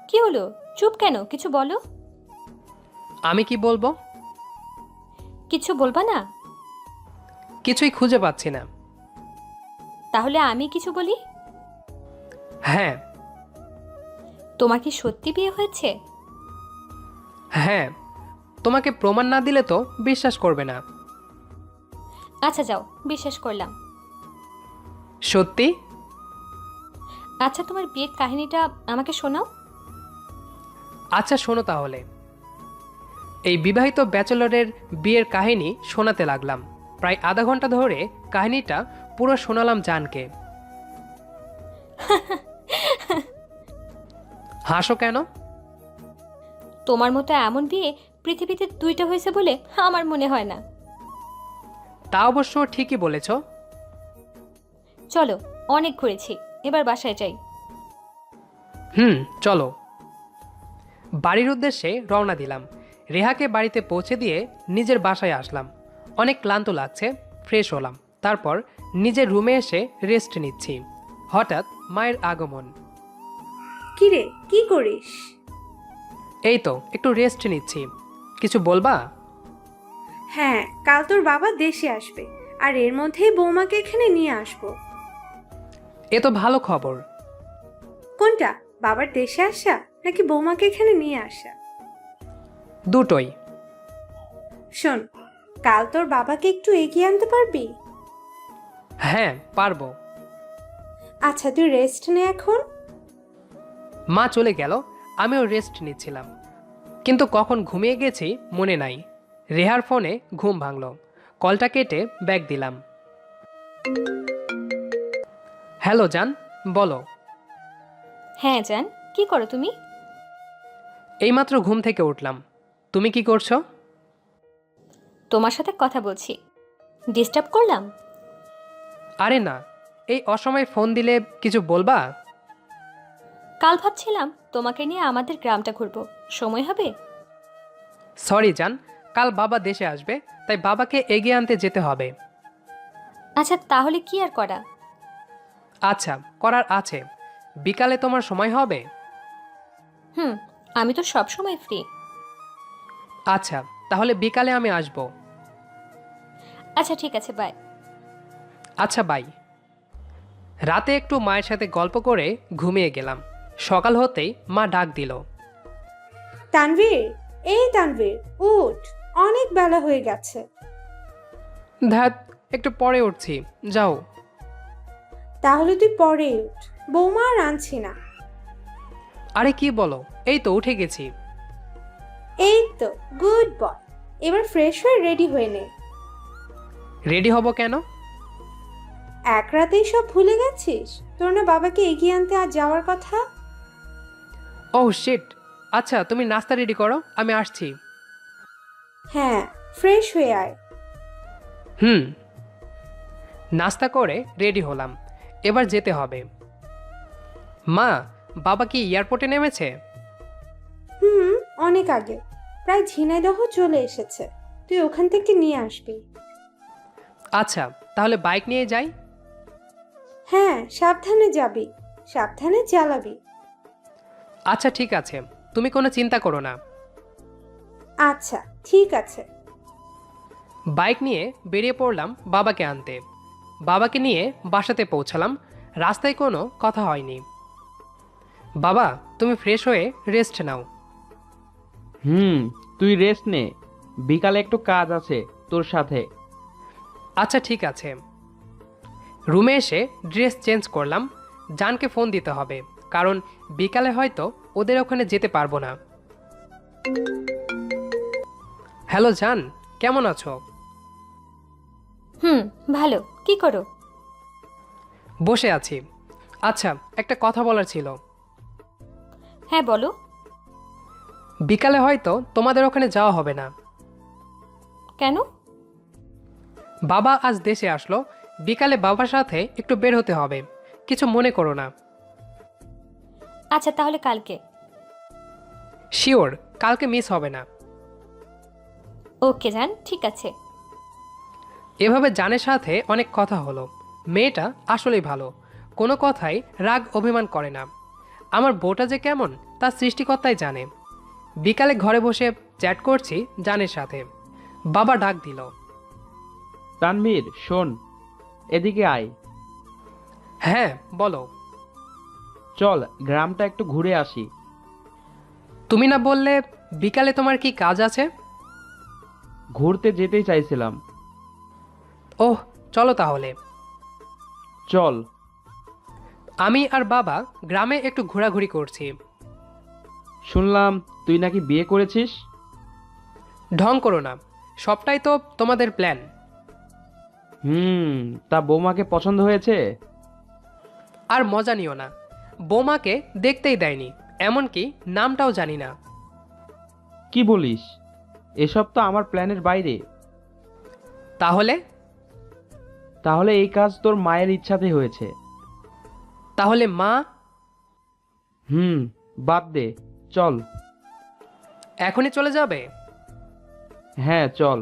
কি হলো? চুপ কেন? কিছু বলো। আমি কি বলবো? কিছু বলবা না? কিছুই খুঁজে পাচ্ছি না। তাহলে আমি কিছু বলি। হ্যাঁ। তোমার কি সত্যি বিয়ে হয়েছে? হ্যাঁ, তোমাকে প্রমাণ না দিলে তো বিশ্বাস করবে না। আচ্ছা যাও, বিশ্বাস করলাম। সত্যি? আচ্ছা তোমার বিয়ের কাহিনীটা আমাকে শোনাও। আচ্ছা শোনো তাহলে। এই বিবাহিত ব্যাচেলরের বিয়ের কাহিনী শোনাতে লাগলাম। প্রায় আধা ঘন্টা ধরে কাহিনীটা পুরো শোনালাম জানকে। হাসো কেন? তোমার মতো এমন বিয়ে পৃথিবীতে 2টা হয়েছে বলে আমার মনে হয় না। তা অবশ্য ঠিকই বলেছ। চলো, অনেক ঘুরেছি, এবার বাসায় যাই। চলো। বাড়ির উদ্দেশ্যে রওনা দিলাম। রেহাকে বাড়িতে পৌঁছে দিয়ে নিজের বাসায় আসলাম। অনেক ক্লান্ত লাগছে, ফ্রেশ হলাম। তারপর নিজের রুমে এসে রেস্ট নিচ্ছি। হঠাৎ মায়ের আগমন। কিরে, কি করিস? এই তো একটু রেস্ট নিচ্ছি। কিছু বলবা? হ্যাঁ, কাল তোর বাবা দেশে আসবে, আর এর মধ্যেই বৌমাকে এখানে নিয়ে আসবো। এ তো ভালো খবর। কোনটা, বাবার দেশে আসা নাকি বৌমাকে এখানে নিয়ে আসা? দুটোই। শোন, কাল তোর বাবাকে একটু এগিয়ে আনতে পারবি? হ্যাঁ পারবো। আচ্ছা তুই রেস্ট নে এখন। মা চলে গেল, আমিও রেস্ট নিচ্ছিলাম, কিন্তু কখন ঘুমিয়ে গেছি মনে নাই। রেহার ফোনে ঘুম ভাঙল, কলটা কেটে ব্যাগ দিলাম। হ্যালো জান, বলো। হ্যাঁ জান, কি করো তুমি? এইমাত্র ঘুম থেকে উঠলাম, তুমি কি করছো? তোমার সাথে কথা বলছি। ডিস্টার্ব করলাম? আরে না, এই অসময়ে ফোন দিলে কিছু বলবা? কাল ভাবছিলাম তোমাকে নিয়ে আমাদের গ্রামটা ঘুরবো, সময় হবে? সরি জান, কাল বাবা দেশে আসবে, তাই বাবাকে এগিয়ে আনতে যেতে হবে। আচ্ছা তাহলে কি আর করা। আচ্ছা, করার আছে। বিকালে তোমার সময় হবে? হুম, আমি তো সব সময় ফ্রি। আচ্ছা, তাহলে বিকালে আমি আসব। আচ্ছা ঠিক আছে, বাই। আচ্ছা বাই। রাতে একটু মায়ের সাথে গল্প করে ঘুমিয়ে গেলাম। সকাল হতেই মা ডাক দিল। তানভীর, এই তানভীর, উঠ, অনেক বেলা হয়ে গেছে। ধ্যাত, একটু পরে উঠছি, যাও। তাহলে তুই পরে উঠ, বৌমা আর আনছি না। আরে কি বলো, এই তো উঠে গেছি। এই তো, গুড বয়। এবার ফ্রেশ হয়ে রেডি হয়ে নে। রেডি হব কেন? এক রাতেই সব ভুলে গেছিস? তোর না বাবাকে এগিয়ে আনতে আজ যাওয়ার কথা? Oh shit. আচ্ছা, তুমি নাস্তা রেডি করো, আমি আসছি। হ্যাঁ, ফ্রেশ হয়ে আয়। হুম। নাস্তা করে রেডি হলাম, এবার যেতে হবে। মা, বাবা কি এয়ারপোর্টে নেমেছে? হুম, অনেক আগে, প্রায় ঝিনাইদহ চলে এসেছে। তুই ওখান থেকে নিয়ে আসবি। আচ্ছা, তাহলে বাইক নিয়ে যাই। হ্যাঁ, সাবধানে যাবি, সাবধানে চালাবি। আচ্ছা ঠিক আছে, তুমি কোনো চিন্তা করো না। আচ্ছা ঠিক আছে। বাইক নিয়ে বেরিয়ে পড়লাম বাবাকে আনতে। বাবাকে নিয়ে বাসাতে পৌঁছালাম। রাস্তায় কোনো কথা হয়নি। বাবা, তুমি ফ্রেশ হয়ে রেস্ট নাও। তুই রেস্ট নে, বিকালে একটু কাজ আছে তোর সাথে। আচ্ছা ঠিক আছে। রুমে এসে ড্রেস চেঞ্জ করলাম। জানকে ফোন দিতে হবে, কারণ বিকালে হয়তো ওদের ওখানে যেতে পারবো না। হ্যালো জান, কেমন আছো? হুম, ভালো। কি করো? বসে আছি। আচ্ছা, একটা কথা বলার ছিল। হ্যাঁ বলো। বিকালে হয়তো তোমাদের ওখানে যাওয়া হবে না। কেন? বাবা আজ দেশে আসলো, বিকালে বাবার সাথে একটু বের হতে হবে। কিছু মনে করো না। আচ্ছা তাহলে কালকে। শিওর, কালকে মিস হবে না। ওকে জান, ঠিক আছে। এভাবে জানের সাথে অনেক কথা হলো। মেয়েটা আসলেই ভালো, কোনো কথাই রাগ অভিমান করে না। আমার বউটা যে কেমন তা সৃষ্টিকর্তাই জানে। বিকালে ঘরে বসে চ্যাট করছি জানের সাথে। বাবা ডাক দিল। তানভীর শোন, এদিকে আয়। হ্যাঁ বলো। চল গ্রামটা একটু ঘুরে আসি। তুমি না বললে বিকালে তোমার কি কাজ আছে? ঘুরতে যেতেই চাইছিলাম। ওহ, চলো তাহলে। চল। আমি আর বাবা গ্রামে একটু ঘোরাঘুরি করছি। শুনলাম তুই নাকি বিয়ে করেছিস। ঢং করো না, সবটাই তো তোমাদের প্ল্যান। তা বৌমাকে পছন্দ হয়েছে? আর মজা নিও না, বৌমাকে দেখতেই দেয়নি, এমনকি নামটাও জানি না। কি বলিস? এসব তো আমার প্ল্যানের বাইরে। তাহলে? তাহলে এই কাজ তোর মায়ের ইচ্ছাতে হয়েছে। তাহলে মা? বাদ দে, চল। এখনই চলে যাবে? হ্যাঁ চল।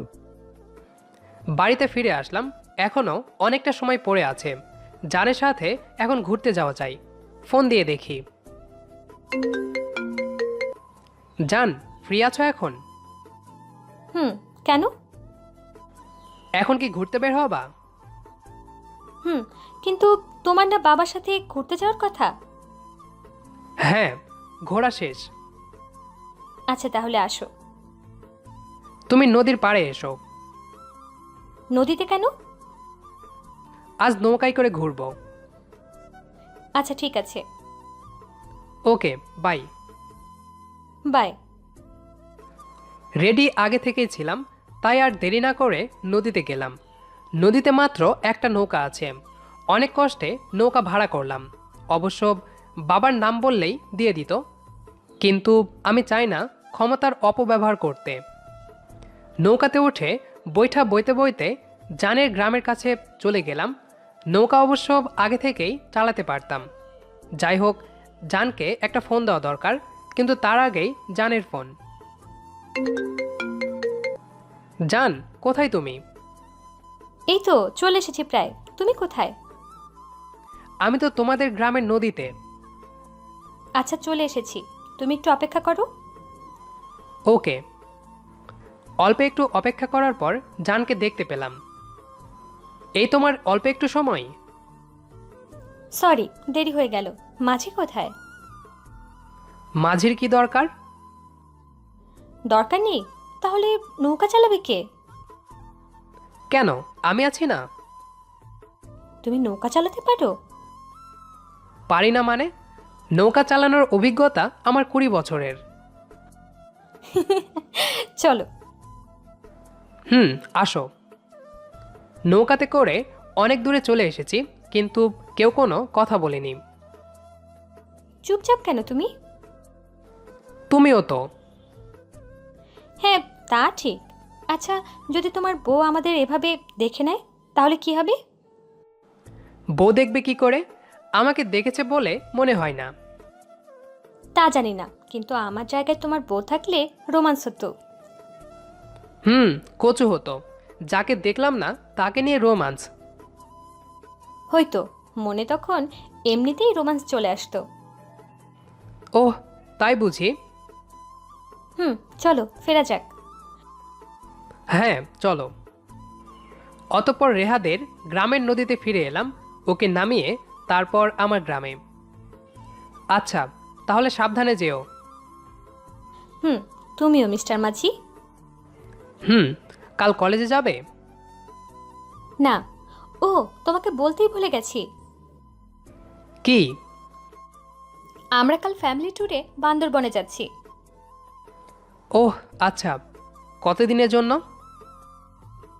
বাড়িতে ফিরে আসলাম। এখনও অনেকটা সময় পড়ে আছে। জানের সাথে এখন ঘুরতে যাওয়া চাই। ফোন দিয়ে দেখি। জান, ফ্রি আছো এখন? হুম, কেন? এখন কি ঘুরতে বের হবা? কিন্তু তোমার না বাবার সাথে ঘুরতে যাওয়ার কথা? হ্যাঁ, ঘোরা শেষ। আচ্ছা তাহলে আসো। তুমি নদীর পাড়ে এসো। নদীতে কেন? আজ নৌকায় করে ঘুরবো। আচ্ছা ঠিক আছে। ওকে, বাই। বাই। রেডি আগে থেকেই ছিলাম, তাই আর দেরি না করে নদীতে গেলাম। নদীতে মাত্র একটা নৌকা আছে। অনেক কষ্টে নৌকা ভাড়া করলাম। অবশ্য বাবার নাম বললেই দিয়ে দিত, কিন্তু আমি চাই না ক্ষমতার অপব্যবহার করতে। নৌকাতে উঠে বৈঠা বইতে বইতে জানের গ্রামের কাছে চলে গেলাম। নৌকা অবশ্য আগে থেকেই চালাতে পারতাম। যাই হোক, জানকে একটা ফোন দেওয়া দরকার, কিন্তু তার আগেই জানের ফোন। জান, কোথায় তুমি? এই তো চলে এসেছি প্রায়। তুমি কোথায়? আমি তো তোমাদের গ্রামের নদীতে। আচ্ছা, চলে এসেছি। তুমি একটু অপেক্ষা করো। ওকে। অল্প একটু অপেক্ষা করার পর জানকে দেখতে পেলাম। এই তোমার অল্প একটু সময়? সরি, দেরি হয়ে গেল। মাঝি কোথায়? মাঝির কি দরকার? দরকার নেই? তাহলে নৌকা চালাবে কে? কেন, আমি আছি না? তুমি নৌকা চালাতে পারো? পারি না মানে? নৌকা চালানোর অভিজ্ঞতা আমার 20 বছরের। চলো। আসো। নৌকাতে করে অনেক দূরে চলে এসেছি, কিন্তু কেউ কোনো কথা বলেনি। চুপচাপ কেন তুমি? তুমিও তো। হ্যাঁ, তা ঠিক। আচ্ছা, যদি তোমার বউ আমাদের এভাবে দেখে নেয় তাহলে কি হবে? বউ দেখবে কি করে? আমাকে দেখেছে বলে মনে হয় না। তা জানি না, কিন্তু আমার জায়গায় তোমার বউ থাকলে রোমান্স হতো। কচু হতো। যাকে দেখলাম না তাকে নিয়ে রোমান্স। হয়তো মনে তখন এমনিতেই রোমান্স চলে আসতো। ওহ, তাই বুঝি। চলো ফেরা যাক। হ্যাঁ, চলো। অতঃপর রেহাদের গ্রামের নদীতে ফিরে এলাম, ওকে নামিয়ে তারপর আমার গ্রামে। আচ্ছা, তাহলে সাবধানে যেও। তুমিও মিস্টার মাঝি। কাল কলেজে যাবে? না। ও, তোমাকে বলতেই ভুলে গেছি। কি? আমরা কাল ফ্যামিলি ট্যুরে বান্দরবনে যাচ্ছি। ওহ আচ্ছা, কতদিনের জন্য?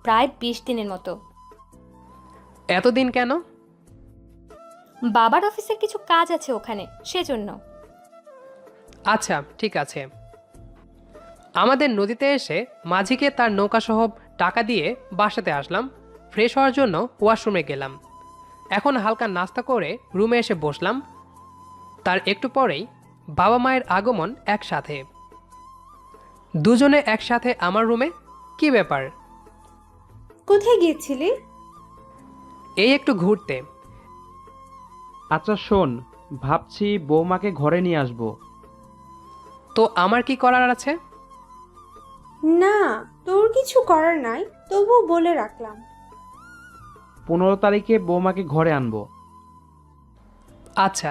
প্রায় 20 দিনের মতো। এতদিন কেন? বাবার অফিসের কিছু কাজ আছে ওখানে, সেজন্য। আচ্ছা, ঠিক আছে। আমাদের নদীতে এসে মাঝিকে তার নৌকাসহ টাকা দিয়ে বাসাতে আসলাম। ফ্রেশ হওয়ার জন্য ওয়াশরুমে গেলাম। এখন হালকা নাস্তা করে রুমে এসে বসলাম। তার একটু পরেই বাবা মায়ের আগমন একসাথে। দুজনে একসাথে আমার রুমে। কি ব্যাপার? কোথায় গিয়েছিলি? এই একটু ঘুরতে। আচ্ছা শোন, ভাবছি বৌমাকে ঘরে নিয়ে আসবো। তো আমার কি করার আছে? না, তোর কিছু করার নাই, তবুও বলে রাখলাম। 15 তারিখে বৌমাকে ঘরে আনবো। আচ্ছা।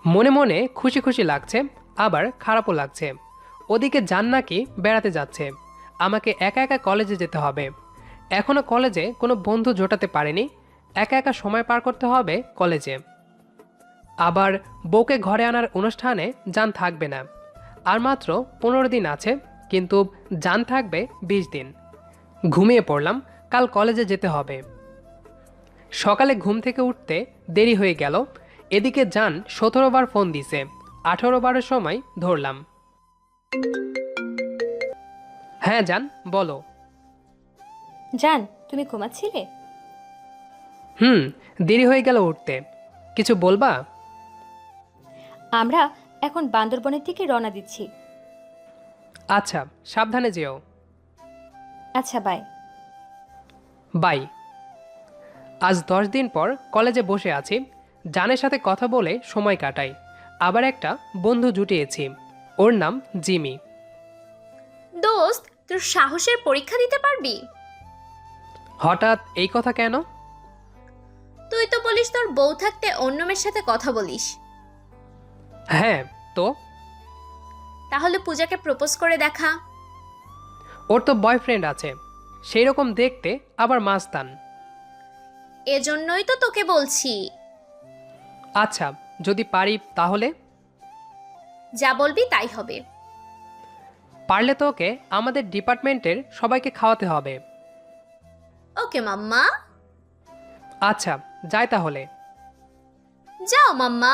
মনে মনে খুশি খুশি লাগছে, আবার খারাপও লাগছে। ওদিকে জান নাকি বেড়াতে যাচ্ছে, আমাকে একা একা কলেজে যেতে হবে। এখনো কলেজে কোনো বন্ধু জোটাতে পারেনি, একা একা সময় পার করতে হবে কলেজে। আবার বউকে ঘরে আনার অনুষ্ঠানে জান থাকবে না। আর মাত্র 15 দিন আছে, কিন্তু জান থাকবে 20 দিন। ঘুমিয়ে পড়লাম, কাল কলেজে যেতে হবে। সকালে ঘুম থেকে উঠতে দেরি হয়ে গেল। এদিকে জান 17 বার ফোন দিছে, 18 বারের সময় ধরলাম। হ্যাঁ জান, বলো। জান, তুমি ঘুমাচ্ছিলে? দেরি হয়ে গেল উঠতে। কিছু বলবা? আমরা এখন বান্দরবনের দিকে রওনা দিচ্ছি। আচ্ছা, সাবধানে যেও। আচ্ছা, বাই। বাই। আজ 10 দিন পর কলেজে বসে আছি, জানের সাথে কথা বলে সময় কাটাই। আবার একটা বন্ধু জুটিয়েছি, ওর নাম জিমি। দোস্ত, তোর সাহসের পরীক্ষা দিতে পারবি? হঠাৎ এই কথা কেন? তুই তো বলিস তোর বউ থাকতে অন্য মেয়ের সাথে কথা বলিস। হ্যাঁ, তো তাহলে পূজাকে প্রপোজ করে দেখা। ওর তো বয়ফ্রেন্ড আছে, সেই রকম দেখতে, আবার মাস্তান। এজন্যই তো তোকে বলছি। আচ্ছা, যদি পারি তাহলে। যা বলবি তাই হবে। পারলে তো ওকে আমাদের ডিপার্টমেন্টের সবাইকে খাওয়াতে হবে। ওকে মাম্মা। আচ্ছা, যাই তাহলে। যাও মাম্মা।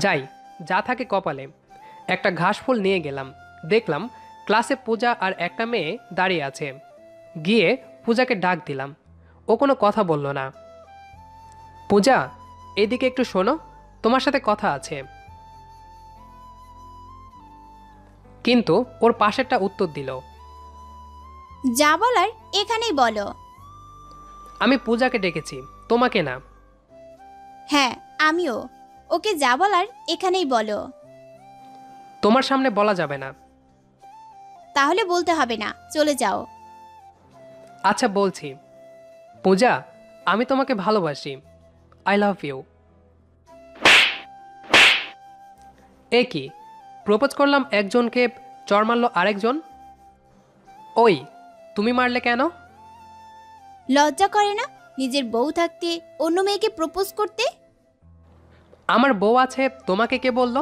যাই, যা থাকে কপালে। একটা ঘাস ফুল নিয়ে গেলাম। দেখলাম ক্লাসে পূজা আর একটা মেয়ে দাঁড়িয়ে আছে। গিয়ে পূজাকে ডাক দিলাম। ও কোনো কথা বলল না। পূজা, এদিকে একটু শোনো, তোমার সাথে কথা আছে। কিন্তু ওর পাশেরটা উত্তর দিল, যা বলার এখানেই বলো। আমি পূজাকে ডেকেছি, তোমাকে না। হ্যাঁ, আমিও। ওকে যা বলার এখানেই বলো। তোমার সামনে বলা যাবে না। তাহলে বলতে হবে না, চলে যাও। আচ্ছা বলছি। পূজা, আমি তোমাকে ভালোবাসি। I love you. এ কি, প্রপোজ করলাম একজনকে, চর মারল আরেকজন। ওই, তুমি মারলে কেন? লজ্জা করে না নিজের বউ থাকতে অন্য মেয়েকে প্রপোজ করতে? আমার বউ আছে, তোমাকে কে বলল?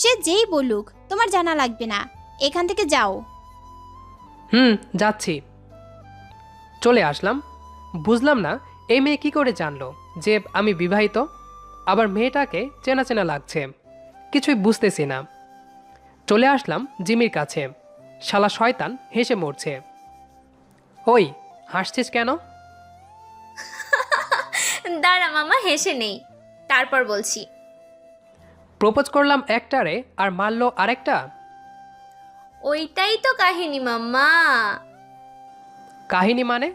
সে যেই বলুক, তোমার জানা লাগবে না। এখান থেকে যাও। যাচ্ছি। চলে আসলাম। বুঝলাম না এই মেয়ে কি করে জানলো যে আমি বিবাহিত। আবার মেয়েটাকে চেনা চেনা লাগছে, কিছুই বুঝতেছি না। চলে আসলাম জিমির কাছে। শালা শয়তান হেসে মরছে। ওই, হাসছিস কেন? দাঁড়া মামা, হেসে নেই, তারপর বলছি। প্রপোজ করলাম একটারে আর মারলো আরেকটা। ওইটাই তো কাহিনী মাম্মা। কাহিনী মানে?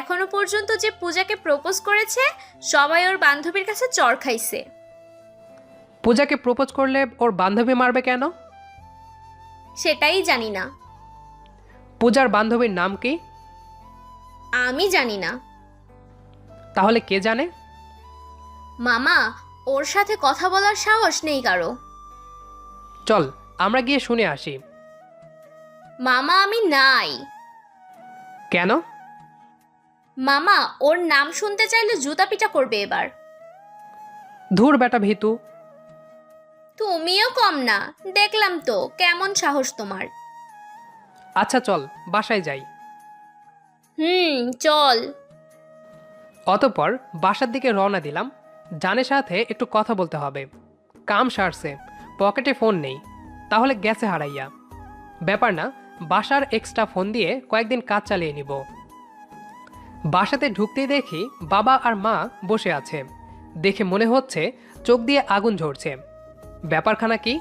এখনো পর্যন্ত যে পূজাকে প্রপোজ করেছে সবাই ওর বান্ধবীর কাছে চড় খাইছে। পূজাকে প্রপোজ করলে ওর বান্ধবী মারবে কেন? সেটাই জানি না। পূজার বান্ধবীর নাম কি? আমি জানি না। তাহলে কে জানে? মামা, ওর সাথে কথা বলার সাহস নেই কারো। চল আমরা গিয়ে শুনে আসি। মামা, আমি নাই। কেন? মামা, ওর নাম শুনতে চাইলে জুতা পিটা করবে এবার। ধুর বেটা ভীতু। তুমিও কম না, দেখলাম তো কেমন সাহস তোমার। আচ্ছা চল বাসায় যাই। চল। অতঃপর বাসার দিকে রওনা দিলাম। জানের সাথে একটু কথা বলতে হবে। কাম সারছে, পকেটে ফোন নেই, তাহলে গেছে হারাইয়া। ব্যাপার না, বাসার এক্সট্রা ফোন দিয়ে কয়েকদিন কাজ চালিয়ে নিব। বাসাতে ঢুকতেই দেখি বাবা আর মা বসে আছে। দেখে মনে হচ্ছে চোখ দিয়ে আগুন ঝরছে। ব্যাপারখানা কি?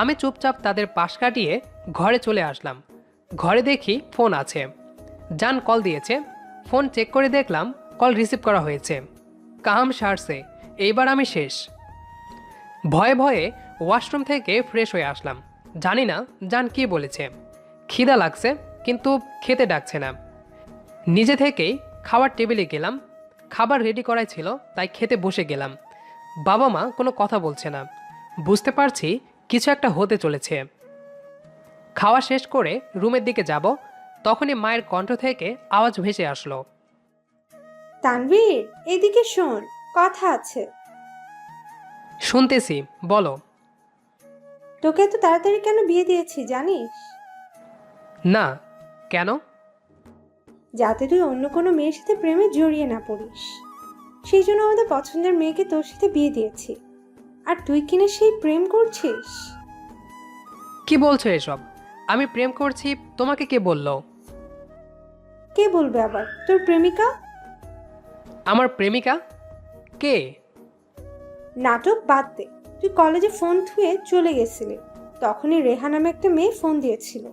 আমি চুপচাপ তাদের পাশ কাটিয়ে ঘরে চলে আসলাম। ঘরে দেখি ফোন আছে। জান কল দিয়েছে। ফোন চেক করে দেখলাম কল রিসিভ করা হয়েছে। কাম সারছে, এইবার আমি শেষ। ভয়ে ভয়ে ওয়াশরুম থেকে ফ্রেশ হয়ে আসলাম। জানি না জান কি বলেছে। খিদা লাগছে, কিন্তু খেতে ডাকছে না। নিজে থেকেই খাবার টেবিলে গেলাম। খাবার রেডি করাই ছিল, তাই খেতে বসে গেলাম। বাবা মা কোনো কথা বলছে না। বুঝতে পারছি কিছু একটা হতে চলেছে। খাওয়া শেষ করে রুমের দিকে যাব, তখনই মায়ের কণ্ঠ থেকে আওয়াজ ভেসে আসলো, তানভীর, এদিকে শোন, কথা আছে। শুনতেছি, বলো। তোকে এত তাড়াতাড়ি কেন বিয়ে দিয়েছি জানিস? না, কেন? যাতে তুই অন্য কোনো মেয়ের সাথে প্রেমে জড়িয়ে না পড়িস। সেই জন্য আমাদের পছন্দের মেয়েকে তোর সাথে বিয়ে দিয়েছি। আর তুই কিনা সেই প্রেম করছিস। কি বলছো এসব? আমি প্রেম করছি তোমাকে কে বলল? কে বলবে আবার? তোর প্রেমিকা। আমার প্রেমিকা? কে? নাটক বাদ দে। তুই কলেজে ফোন থুয়ে চলে গেছিলি, তখনই রেহা নামে একটা মেয়ে ফোন দিয়েছিল।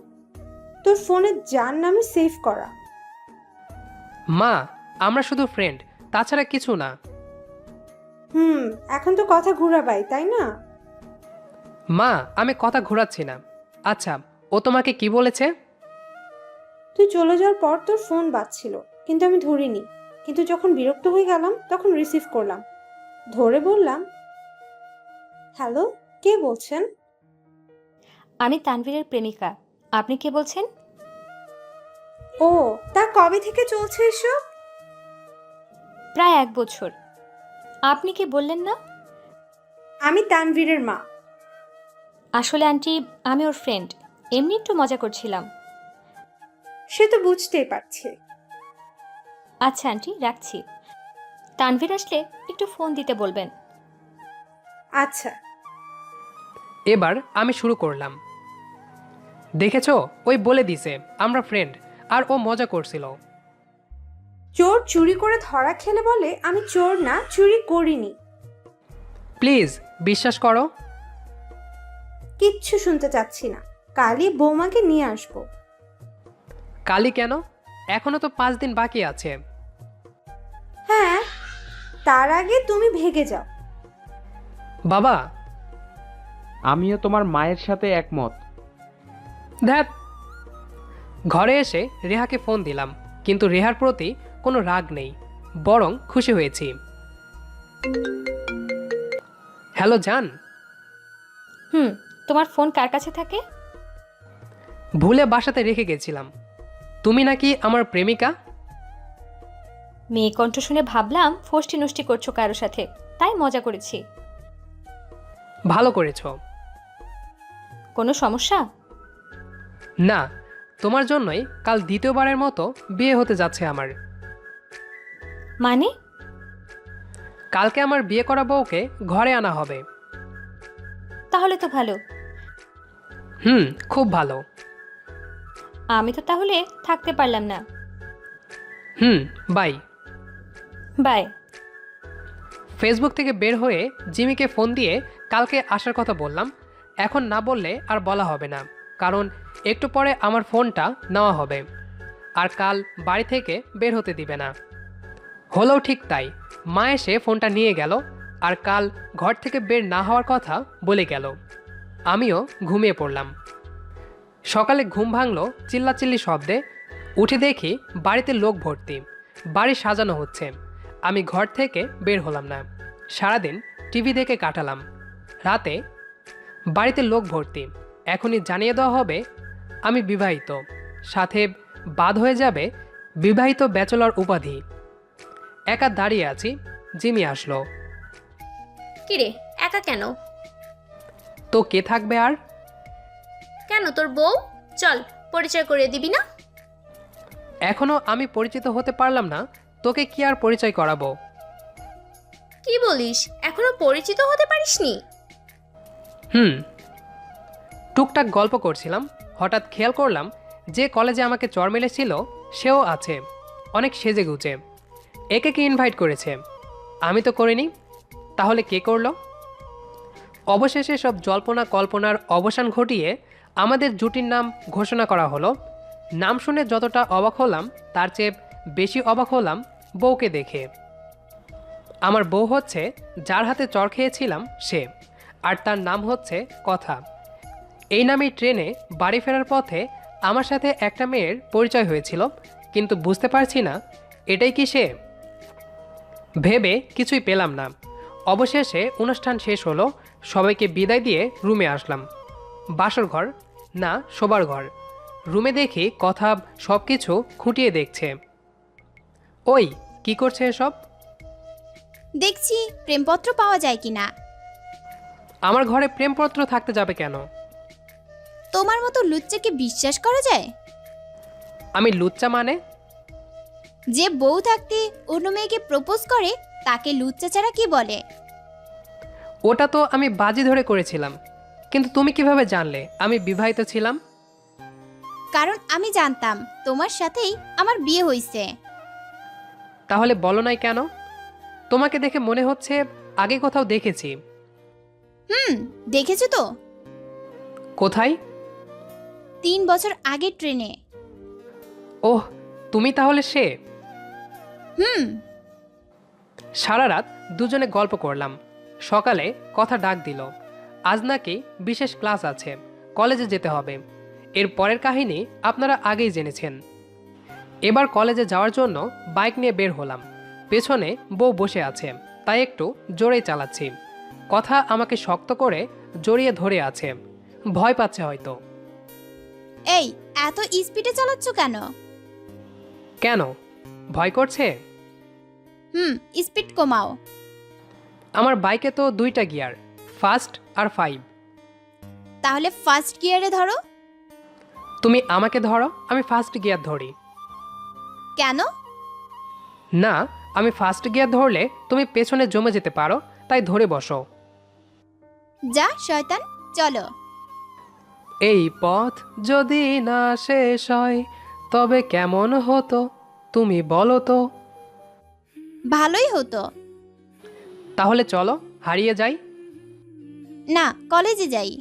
তোর ফোনে যার নামে সেভ করা। মা, আমরা শুধু ফ্রেন্ড, তাছাড়া কিছু না। এখন তো কথা ঘুরাবাই, তাই না? মা, আমি কথা ঘোরাচ্ছি না। আচ্ছা, ও তোমাকে কি বলেছে? তুই চলে যাওয়ার পর তোর ফোন বাজছিল, কিন্তু আমি ধরিনি। কিন্তু যখন বিরক্ত হয়ে গেলাম তখন রিসিভ করলাম। ধরে বললাম, হ্যালো, কে বলছেন? আমি তানভীরের প্রেমিকা। আপনি কে বলছেন? ও, তা কবে থেকে চলছে এসব? প্রায় 1 বছর। আপনি কি বললেন না? আমি তানভীরের মা। আসলে আন্টি, আমি ওর ফ্রেন্ড, এমনি একটু মজা করছিলাম। সে তো বুঝতেই পারছে। আচ্ছা আন্টি, রাখছি। তানভীর আসলে একটু ফোন দিতে বলবেন। আচ্ছা। এবার আমি শুরু করলাম। দেখেছো, ওই বলে দিছে আমরা ফ্রেন্ড, আর ও মজা করছিল। চোর চুরি করে ধরা খেলে বলে আমি চোর না, চুরি করিনি। প্লিজ বিশ্বাস করো। কিচ্ছু শুনতে চাচ্ছি না। কালই বৌমাকে নিয়ে আসবো। কালি কেন? এখনো তো 5 দিন বাকি আছে। হ্যাঁ, তার আগে তুমি ভেগে যাও। বাবা, আমিও তোমার মায়ের সাথে একমত। ধ্যাত। ঘরে এসে রেহাকে ফোন দিলাম, কিন্তু রেহার প্রতি কোনো রাগ নেই, বরং খুশি হয়েছি। হ্যালো জান। তোমার ফোন কার কাছে থাকে? ভুলে বাসাতে রেখে গেছিলাম। তুমি নাকি আমার প্রেমিকা? মেয়ে কণ্ঠ শুনে ভাবলাম ফষ্টি নষ্টি করছো কারো সাথে, তাই মজা করেছি। ভালো করেছো। কোনো সমস্যা? না, তোমার জন্যই কাল দ্বিতীয়বারের মতো বিয়ে হতে যাচ্ছে আমার। মানে? কালকে আমার বিয়ে করা বউকে ঘরে আনা হবে। তাহলে তো ভালো। খুব ভালো। আমি তো তাহলে থাকতে পারলাম না। বাই। বাই। ফেসবুক থেকে বের হয়ে জিমিকে ফোন দিয়ে কালকে আসার কথা বললাম। এখন না বললে আর বলা হবে না, কারণ একটু পরে আমার ফোনটা নেওয়া হবে, আর কাল বাড়ি থেকে বের হতে দিবে না। হলেও ঠিক তাই, মা এসে ফোনটা নিয়ে গেল, আর কাল ঘর থেকে বের না হওয়ার কথা বলে গেল। আমিও ঘুমিয়ে পড়লাম। সকালে ঘুম ভাঙলো চিল্লাচিল্লি শব্দে। উঠে দেখি বাড়িতে লোক ভর্তি, বাড়ি সাজানো হচ্ছে। আমি ঘর থেকে বের হলাম না। সারাদিন টিভি দেখে কাটালাম। রাতে বাড়িতে লোক ভর্তি, এখনই জানিয়ে দেওয়া হবে আমি বিবাহিত, সাথে বাদ হয়ে যাবে বিবাহিত ব্যাচেলর উপাধি। একা দাঁড়িয়ে আছি, জিমি আসলো। কিরে, একা কেন? তো কে থাকবে আর? কেন, তোর বউ? চল, পরিচয় করিয়ে দিবি না? এখনো আমি পরিচিত হতে পারলাম না, তোকে কি আর পরিচয় করাবো? কি বলিস, এখনো পরিচিত হতে পারিসনি? টুকটাক গল্প করছিলাম, হঠাৎ খেয়াল করলাম যে কলেজে আমাকে চর মেলেছিল সেও আছে, অনেক সেজেগুজে। একে কি ইনভাইট করেছে? আমি তো করিনি, তাহলে কে করলো? অবশেষে সব জল্পনা কল্পনার অবসান ঘটিয়ে আমাদের জুটির নাম ঘোষণা করা হলো। নাম শুনে যতটা অবাক হলাম তার চেয়ে বেশি অবাক হলাম বউকে দেখে। আমার বউ হচ্ছে যার হাতে চর খেয়েছিলাম সে, আর তার নাম হচ্ছে কথা। এই নামেই ট্রেনে বাড়ি ফেরার পথে আমার সাথে একটা মেয়ের পরিচয় হয়েছিল, কিন্তু বুঝতে পারছি না এটাই কি সে। ভেবে কিছুই পেলাম না। অবশেষে অনুষ্ঠান শেষ হলো, সবাইকে বিদায় দিয়ে রুমে আসলাম। বাসর ঘর না, শোবার ঘর। রুমে দেখি কথা সব কিছু খুঁটিয়ে দেখছে। ওই কি করছে এসব? দেখছি প্রেমপত্র পাওয়া যায় কিনা। আমার ঘরে প্রেমপত্র থাকতে যাবে কেন? তোমার মতো লুচ্চাকে বিশ্বাস করা যায়? আমি লুচ্চা মানে? যে বউ থাকতে অন্য মেয়েকে প্রপোজ করে তাকে লুচ্চা ছাড়া কি বলে? ওটা তো আমি বাজি ধরে করেছিলাম, কিন্তু তুমি কিভাবে জানলে আমি বিবাহিত ছিলাম? কারণ আমি জানতাম তোমার সাথেই আমার বিয়ে হয়েছে। তাহলে বলো নাই কেন? তোমাকে দেখে মনে হচ্ছে আগে কোথাও দেখেছি। দেখেছো তো, কোথায়? 3 বছর আগে ট্রেনে। ওহ, তুমি তাহলে সে। হুম। সারা রাত দুজনে গল্প করলাম। সকালে কথা ডাক দিল, আজ নাকি বিশেষ ক্লাস আছে, কলেজে যেতে হবে। এর পরের কাহিনী আপনারা আগেই জেনেছেন। এবার কলেজে যাওয়ার জন্য বাইক নিয়ে বের হলাম। পেছনে বউ বসে আছে, তাই একটু জোরেই চালাচ্ছি। কথা আমাকে শক্ত করে জড়িয়ে ধরে আছে, ভয় পাচ্ছে হয়তো। এই, এত স্পিডে চালাচ্ছ কেন? কেন, ভয় করছে? স্পিড কমাও। আমার বাইকে তো 2টা গিয়ার, ফার্স্ট আর 5। তাহলে ফার্স্ট গিয়ারে ধরো। তুমি আমাকে ধরো, আমি ফার্স্ট গিয়ার ধরি। কেন? না, আমি ফার্স্ট গিয়ার ধরলে তুমি পেছনে জমে যেতে পারো, তাই ধরে বসো। যা শয়তান, চলো। এই পথ যদি না শেষ হয় তবে কেমন হতো তুমি বলো তো। ভালোই হতো। তাহলে চলো হারিয়ে যাই। না, কলেজে যাই।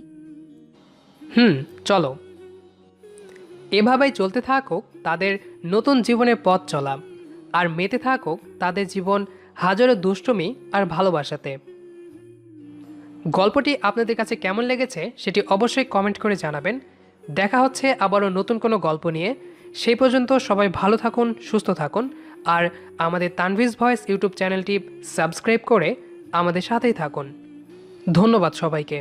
চলো। এভাবেই চলতে থাকুক তাদের নতুন জীবনের পথ চলা, আর মেতে থাকুক তাদের জীবন হাজারো দুষ্টুমি আর ভালোবাসাতে। গল্পটি আপনাদের কাছে কেমন লেগেছে সেটি অবশ্যই কমেন্ট করে জানাবেন। দেখা হচ্ছে আবারও নতুন কোনো গল্প নিয়ে। সেই পর্যন্ত সবাই ভালো থাকুন, সুস্থ থাকুন, আর আমাদের তানভিজ ভয়েস ইউটিউব চ্যানেলটি সাবস্ক্রাইব করে আমাদের সাথেই থাকুন। ধন্যবাদ সবাইকে।